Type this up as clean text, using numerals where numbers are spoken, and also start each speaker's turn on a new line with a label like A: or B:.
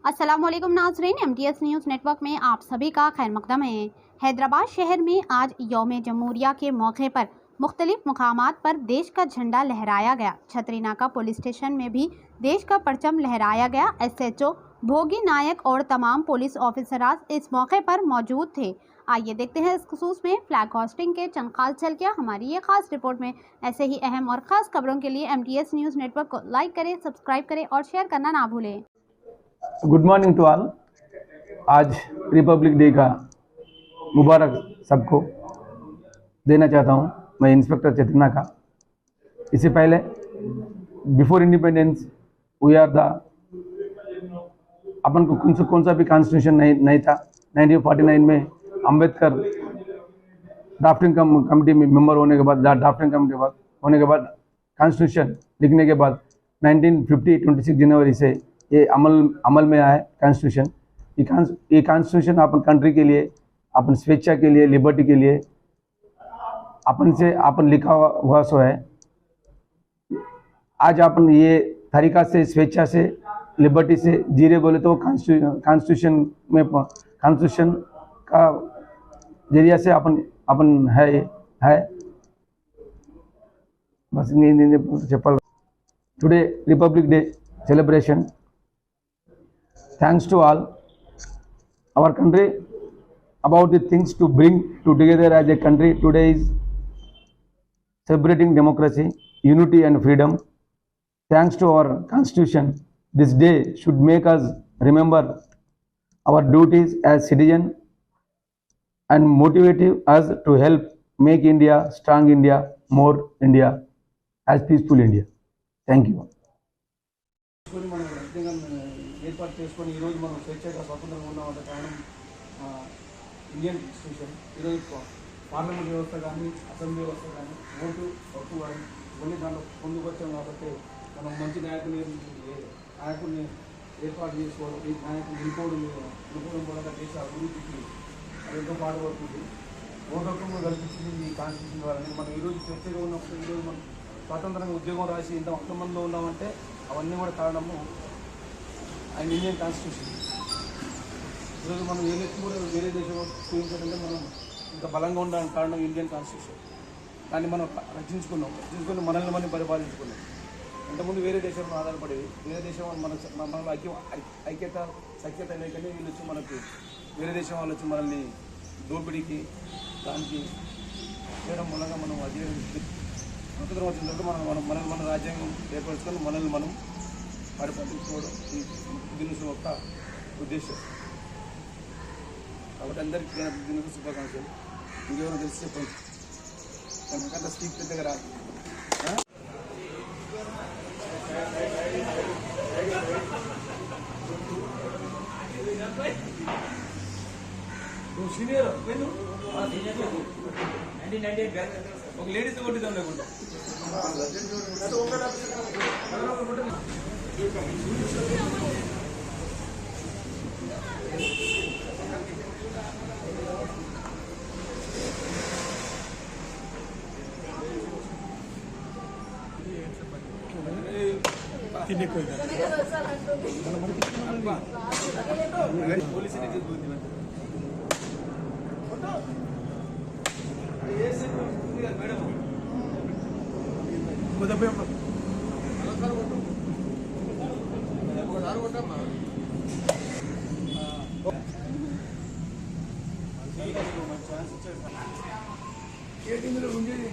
A: अस्सलाम वालेकुम नाज़रीन, MTS न्यूज़ नेटवर्क में आप सभी का खैर मकदम है। हैदराबाद शहर में आज यौम जमहूरिया के मौके पर मुख्तलिफ मुकामात पर देश का झंडा लहराया गया। छतरीनाका पुलिस स्टेशन में भी देश का परचम लहराया गया। SHO भोगी नायक और तमाम पुलिस ऑफिसराज इस मौके पर मौजूद थे। आइए देखते हैं इस खुसूस में फ्लैग होस्टिंग के चंद खास झलकियां हमारी ये खास रिपोर्ट में। ऐसे ही अहम और ख़ास खबरों के लिए MTS न्यूज़ नेटवर्क को लाइक करें, सब्सक्राइब करें और शेयर करना ना भूलें।
B: Good morning to all. आज रिपब्लिक डे का मुबारक सबको देना चाहता हूं मैं, इंस्पेक्टर छतरीनाका। इससे पहले before independence we are the अपन को कौन सा भी कॉन्स्टिट्यूशन नहीं था। 1949 में अंबेडकर ड्राफ्टिंग कमेटी में मेंबर होने के बाद, ड्राफ्टिंग कमेटी होने के बाद कॉन्स्टिट्यूशन लिखने के बाद 1950 26 जनवरी से ये अमल में आया कॉन्स्टिट्यूशन। ये कॉन्स्टिट्यूशन अपन कंट्री के लिए, अपन स्वेच्छा के लिए, लिबर्टी के लिए अपन लिखा हुआ सो है। आज अपन ये तरीका से, स्वेच्छा से, लिबर्टी से जी रहे बोले तो कॉन्स्टिट्यूशन का जरिया से अपन है बस చెప్పాలి। Today Republic day celebration. Thanks to all our country about the things to bring together as a country. Today is celebrating democracy, unity and freedom. Thanks to our constitution, this day should make us remember our duties as citizen and motivate us to help make India strong, India, more India, as peaceful India. Thank you.
C: ఏర్పాటు చేసుకొని ఈరోజు మనం స్వేచ్ఛగా స్వతంత్రంగా ఉన్నామంటే కారణం Indian constitution. ఈరోజు parliament వ్యవస్థ కానీ, అసెంబ్లీ వ్యవస్థ కానీ, ఓటు హక్కు కానీ కొన్ని దాంట్లో పొందుకొచ్చాం కాబట్టి మనం మంచి నాయకుడిని ఏర్పాటు చేసుకోవడం, ఈ నాయకుని ఎన్నుకోవడం కూడా దేశ అభివృద్ధికి ఎంతో పాటుపడుతుంది. ఓటు హక్కు కల్పించింది ఈ కాన్స్టిట్యూషన్ ద్వారా. మనం ఈరోజు స్వేచ్ఛగా ఉన్నప్పుడు, ఈరోజు మనం స్వతంత్రంగా ఉద్యోగం రాసి ఇంత మొత్తం మందిలో ఉన్నామంటే అవన్నీ కూడా కారణము అండ్ ఇండియన్ కాన్స్టిట్యూషన్. ఈరోజు మనం వేరే దేశంలో చూపించాలంటే మనం ఇంకా బలంగా ఉండడానికి కారణం ఇండియన్ కాన్స్టిట్యూషన్. దాన్ని మనం రక్షించుకుని మనల్ని మనం పరిపాలించుకున్నాం. ఇంతకుముందు వేరే దేశంలో ఆధారపడేది, వేరే దేశం మన ఐక్యత సఖ్యత లేకనే వీళ్ళు వచ్చి మనకు, వేరే దేశం వాళ్ళు వచ్చి మనల్ని దోపిడీకి దానికి చేయడం మూలంగా మనం అదే స్వతంత్రం వచ్చిన తర్వాత మన రాజ్యాంగం ఏర్పరచుకొని మనల్ని మనం పరిపాలించుకోవడం ఈ దినోత్సవం యొక్క ఉద్దేశం. కాబట్టి అందరికీ దినోత్సవ శుభాకాంక్షలు. ఇంకెవరో తెలిసి చెప్పండి, తనకంటే స్పీక్ పెద్దగా రాదు. సీనియర్ ఒక లేడీస్ కొట్టిద్దాం లేకుండా ఏ టీంలో ఉండేది